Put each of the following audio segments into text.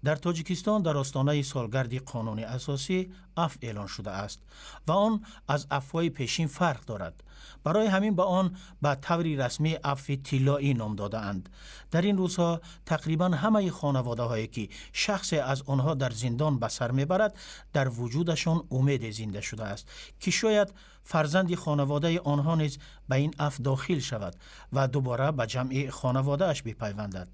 در تاجیکستان در آستانه سالگرد قانون اساسی عفو اعلان شده است و آن از عفوهای پیشین فرق دارد. برای همین به آن به طوری رسمی عفو طلایی نام داده اند. در این روزها تقریبا همه خانواده هایی که شخص از آنها در زندان به سر میبرد در وجودشان امید زنده شده است که شاید فرزند خانواده آنها نیز به این عفو داخل شود و دوباره به جمع خانواده اش بپیوندد.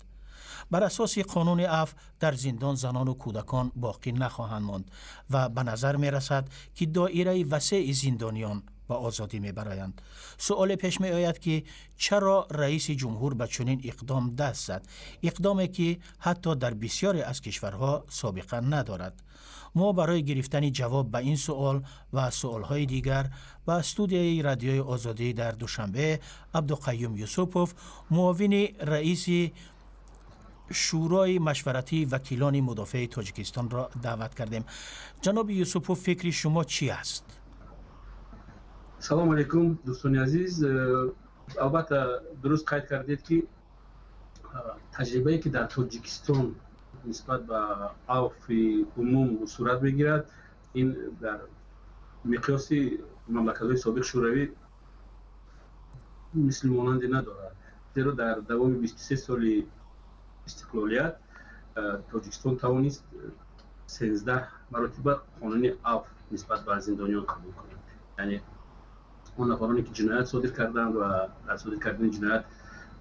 بر اساس قانون عفو در زندان زنان و کودکان باقی نخواهند ماند و به نظر می رسد که دایره وسیع زندانیان به آزادی می برایند. سوال پیش می آید که چرا رئیس جمهور به چنین اقدام دست زد؟ اقدامی که حتی در بسیاری از کشورها سابقه ندارد. ما برای گرفتن جواب به این سوال و سوالهای دیگر با استودیوی رادیوی آزادی در دوشنبه عبدالقیوم یوسفوف، معاون رئیس شورای مشورتی وکیلان مدافع تاجیکستان را دعوت کردیم. جناب یوسفوف، فکر شما چی است؟ سلام علیکم دوستان عزیز. البته درست قید کردید که تجربه‌ای که در تاجیکستان نسبت به عفو عموم صورت میگیرد، این در مقیاس مملکت‌های سابق شوروی مثل مانندی ندارد. زیرا در دوام 23 سال استقلالیت تاجیکستان توانست 13 مرتبه قانون عفو نسبت به زندانیان قبول کند. یعنی اون نفرانی که جنایت صادر کردند و در صادر کردن جنایت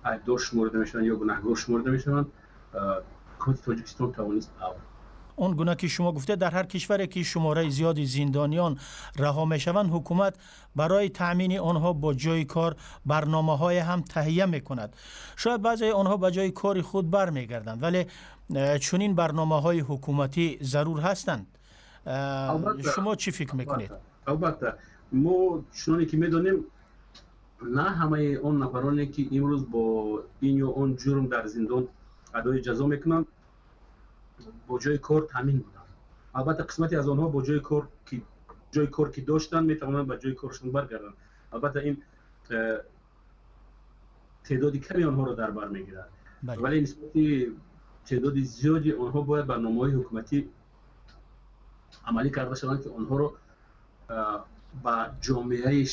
عیبدار شمرده میشوند یا گناهکار شمرده میشوند، حکومت تاجیکستان توانست عفو. اون گونه که شما گفته در هر کشوری که شماره زیادی زندانیان رها میشوند، حکومت برای تأمین آنها با جای کار برنامه‌های هم تهیه میکند. شاید بعضی آنها به جای کار خود برمیگردند، ولی چنین برنامه‌های حکومتی ضرور هستند. شما چی فکر میکنید؟ البته ما چنانی که میدونیم نه همه اون نفرانی که امروز با این یا اون جرم در زندان ادای جزا میکنند با جای کار تامین بودند. البته قسمتی از آنها با جای کار که داشتن میتوانند به جای کارشون برگردند. البته این تعدادی کمی آنها را در بر میگیرد، ولی نسبت تعداد زیادی آنها باید برنامه‌های حکومتی عملی کرده شوند که آنها را به جامعه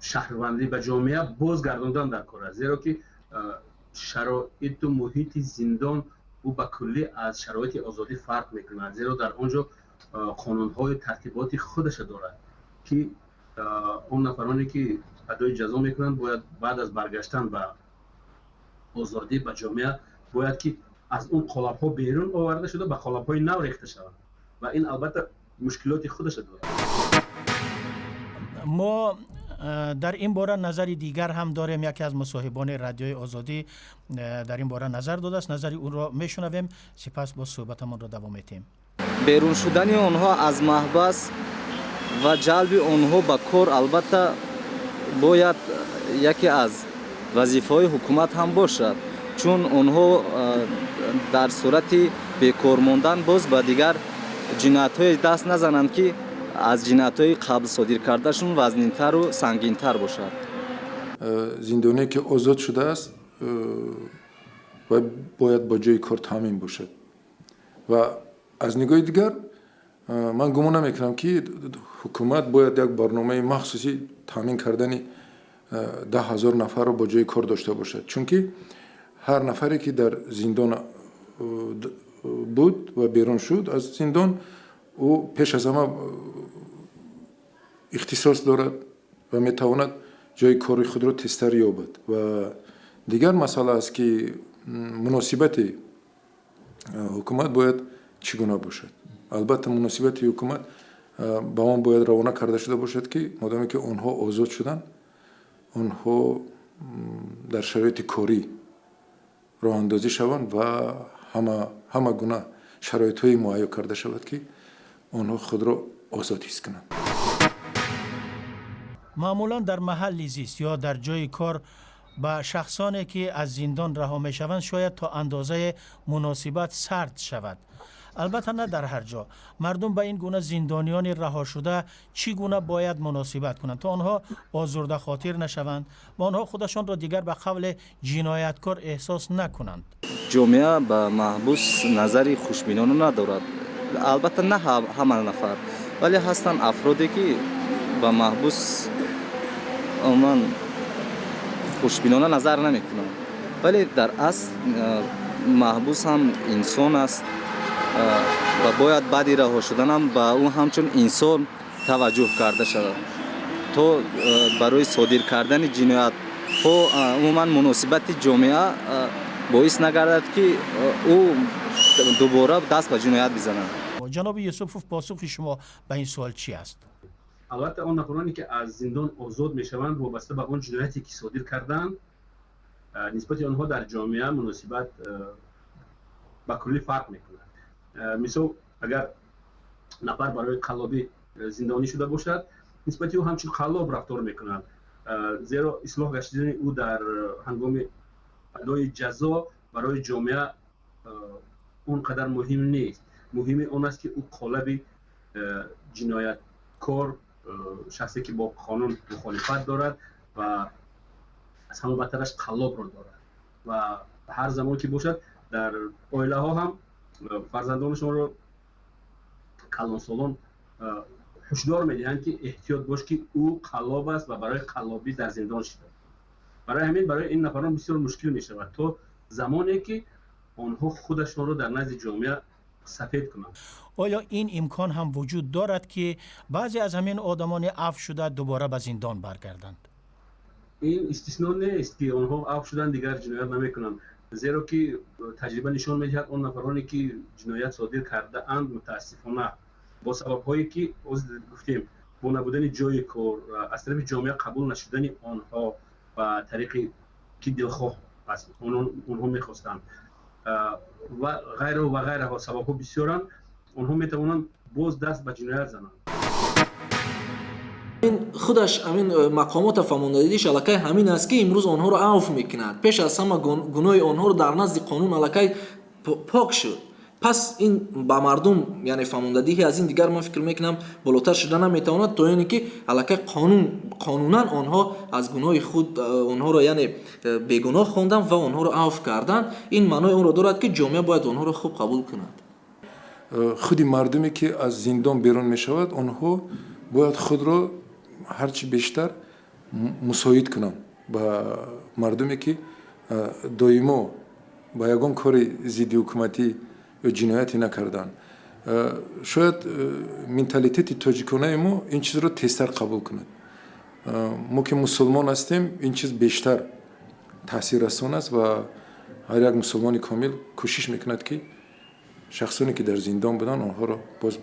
شهروندی به جامعه بازگرداندن در کار است. زیرا که شرایط و محیط زندان او به کلی از شرایط آزادی فرق میکند، زیرا در آنجا قانون‌های ترتیبات خودش دارد که اون نفرانی که ادای جزا میکنند باید بعد از برگشتن به آزادی به جامعه باید که از اون قالب‌ها بیرون آورده شده به قالب‌های نو ریخته شوند و این البته مشکلات خودش دارد. ما در این باره نظر دیگر هم داریم. یکی از مصاحبان رادیوی آزادی در این باره نظر داده است. نظری اون را میشنویم، سپس با صحبتمان را دوام میدیم. بیرون شدن آنها از محبس و جلب آنها به کار البته باید یکی از وظیفه‌های حکومت هم باشد، چون آنها در صورت بیکار ماندن باز به دیگر جنایت‌های دست نزنند که از جنایت‌های قبل صادر کردهشون وزن‌تر و سنگین‌تر باشد. زندانی که آزاد شده است و باید با جای کار تامین باشد و از نگاه دیگر من گمان نمی‌کنم که حکومت باید یک برنامه مخصوصی تامین کردن 10,000 نفر رو با جای کار داشته باشد، چون که هر نفری که در زندان بود و بیرون شد از زندان او پیش از همه اختصاص دارد و میتواند جای کار خود را تیزتر یابد. و دیگر مسئله است که مناسبت حکومت باید چگونه باشد. البته مناسبت حکومت با آن باید روانه کرده شده باشد که مادامی که آنها آزاد شدن، آنها در شرایط کاری راه اندازی شوند و همه گونه شرایط های مهیا کرده شود که آنها خود را آزاد حس کنند. معمولا در محل زیست یا در جای کار با شخصانی که از زندان رها می شوند شاید تا اندازه مناسبت سرد شود. البته نه در هر جا. مردم به این گونه زندانیان رها شده چگونه باید مناسبت کنند تا آنها آزرده خاطر نشوند و آنها خودشان را دیگر به قول جنایتکار احساس نکنند؟ جامعه به محبوس نظری خوشبینانه ندارد. البته نه همه نفر، ولی هستند افرادی که به محبوس عموما خوشبینانه نظر نمیکنند، ولی در اصل محبوس هم انسان است و باید بعد رها شدن هم به او همچون انسان توجه کرده شود تا برای صادر کردن جنایت ها عموما مناسبت جامعه باعث نگردد که او دوباره دست به جنایت بزنند. جناب یوسفوف، پاسخ شما به این سوال چی است؟ البته آن نفرانی که از زندان آزاد میشوند وابسته به آن جنایتی که صادر کردند نسبت آنها در جامعه مناسبت به کلی فرق میکنند. مثلا اگر نفر برای قلابی زندانی شده باشد نسبت او همچون قلاب رفتار میکنند، زیرا اصلاح گشتن او در هنگام ادای جزا برای جامعه اونقدر مهم نیست. مهم اون است که او قالب جنایتکار، شخصی که با قانون مخالفت دارد و از همه بدترش قلاب را دارد و هر زمان که باشد در عائله ها هم فرزندانشان را کلان سالان هشدار میدهند که احتیاط باش که او قلاب است و برای قلابی در زندان شده. برای همین برای این نفران بسیار مشکل می شود تا زمانی که آنها خودشان را در نزد جامعه سفید کنند. آیا این امکان هم وجود دارد که بعضی از همین آدمان عفو شده دوباره به زندان برگردند؟ این استثنا نیست که آنها عفو شدن دیگر جنایت نمیکنند، زیرا که تجربه نشان میدهد آن نفرانی که جنایت صادر کرده اند متاسفانه با سبب هایی که گفتیم با نبودن جای کار از طرف جامعه قبول نشدن آنها و طریقی که دلخواه است اونها میخواستند و غیره ها سبب ها بسیارند، آنها میتوانند باز دست به جنایت زنند. این خودش همین مقامات فرماندهیش علاقه همین است که امروز آنها رو عفو میکند. پیش از همه گناه آنها رو در نزد قانون علاقه پاک شد. پس این با مردم یعنی فرماندهی از این دیگر من فکر میکنم بالاتر شدن نمیتواند تا اینی که علاقه قانونا آنها از گناه خود آنها رو یعنی بیگناه خواندن و آنها رو عفو کردن. این معنای اون رو دارد که جامعه باید آنها رو خوب قبول کند. خودی مردمی که از زندان بیرون میشود آنها باید خود را هرچی بیشتر مساعد کنند با مردمی که دائما با یگان کار ضد حکومتی یا جنایتی نکردن. شاید منتالیتی تاجیکانه ما این چیز را تیزتر قبول کند. ما که مسلمان هستیم این چیز بیشتر تاثیر رسان است و هر یک مسلمان کامل کوشش میکند که شخصانی که در زندان بودن آنها را باز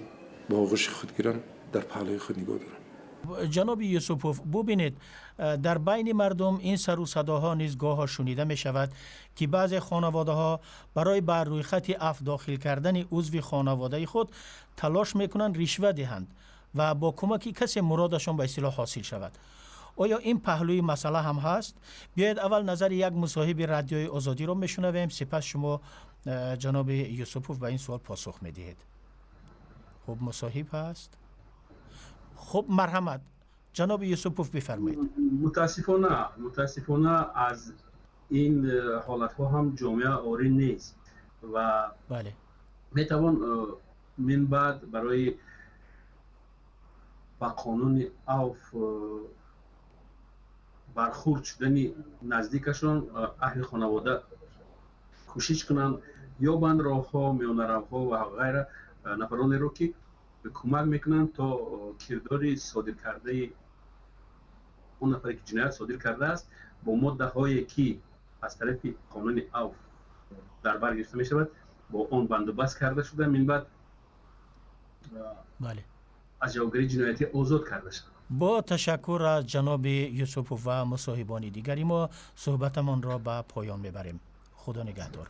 با آغوش خود گیرن در پهلوی خود نگاه دارن. جناب یوسفوف، ببینید در بین مردم این سر و صداها نیز گاه شنیده می شود که بعضی خانواده ها برای بر روی خط عفو داخل کردن عضو خانواده خود تلاش میکنند رشوه دهند و با کمک کسی مرادشان به اصطلاح حاصل شود. آیا این پهلوی مسئله هم هست؟ بیاید اول نظر یک مصاحب رادیوی آزادی را میشنویم، سپس شما جناب یوسفوف به این سوال پاسخ میدهید. خب مصاحب هست؟ خب مرحمت جناب یوسفوف بفرمایید. متاسفانه از این حالت ها هم جامعه آری نیست و بله میتوان من بعد برای با قانون عفو برخورد شدن نزدیکشان اهل خانواده کوشش کنند یا بند راه ها میان راه ها و غیره نفرانی رو که به کمک میکنند تا کردار صادر کرده اون نفری که جنایت صادر کرده است با ماده هایی که از طرف قانون عفو در بر گرفته می شود با اون بندوبست کرده شده، من بعد بله از جوابگری جنایتی آزاد کرده شد. با تشکر از جناب یوسفوف و مصاحبان دیگری ما صحبتمان را به پایان میبریم. خدا نگهدار.